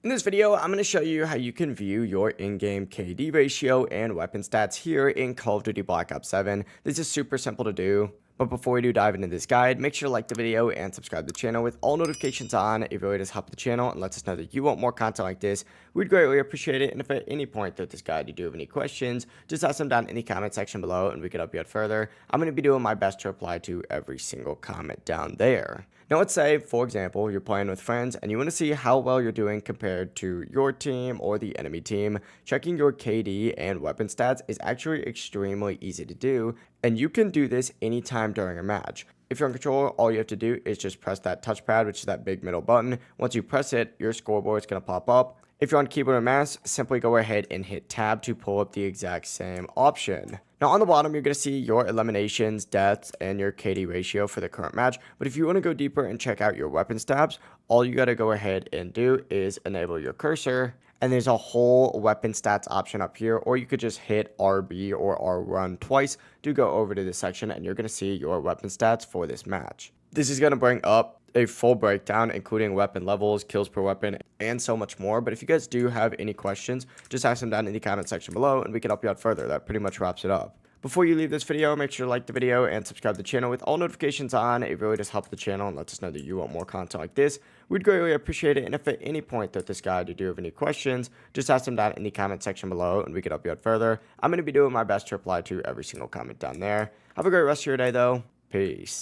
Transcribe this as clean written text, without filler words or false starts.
In this video, I'm going to show you how you can view your in-game KD ratio and weapon stats here in Call of Duty Black Ops 7. This is super simple to do. But before we do dive into this guide, make sure to like the video and subscribe to the channel with all notifications on. It really does help the channel and lets us know that you want more content like this. We'd greatly appreciate it. And if at any point throughout this guide you do have any questions, just ask them down in the comment section below and we can help you out further. I'm going to be doing my best to reply to every single comment down there. Now let's say, for example, you're playing with friends and you want to see how well you're doing compared to your team or the enemy team. Checking your KD and weapon stats is actually extremely easy to do, and you can do this anytime during a match. If you're on controller, all you have to do is just press that touchpad, which is that big middle button. Once you press it, your scoreboard is going to pop up. If you're on keyboard or mouse, simply go ahead and hit tab to pull up the exact same option. Now on the bottom, you're going to see your eliminations, deaths, and your KD ratio for the current match. But if you want to go deeper and check out your weapon stats, all you got to go ahead and do is enable your cursor. And there's a whole weapon stats option up here, or you could just hit RB or R1 twice to go over to this section, and you're going to see your weapon stats for this match. This is going to bring up a full breakdown, including weapon levels, kills per weapon, and so much more. But if you guys do have any questions, just ask them down in the comment section below, and we can help you out further. That pretty much wraps it up. Before you leave this video, make sure to like the video and subscribe to the channel with all notifications on. It really does help the channel and lets us know that you want more content like this. We'd greatly appreciate it. And if at any point throughout this guide you do have any questions, just ask them down in the comment section below and we can help you out further. I'm going to be doing my best to reply to every single comment down there. Have a great rest of your day though. Peace.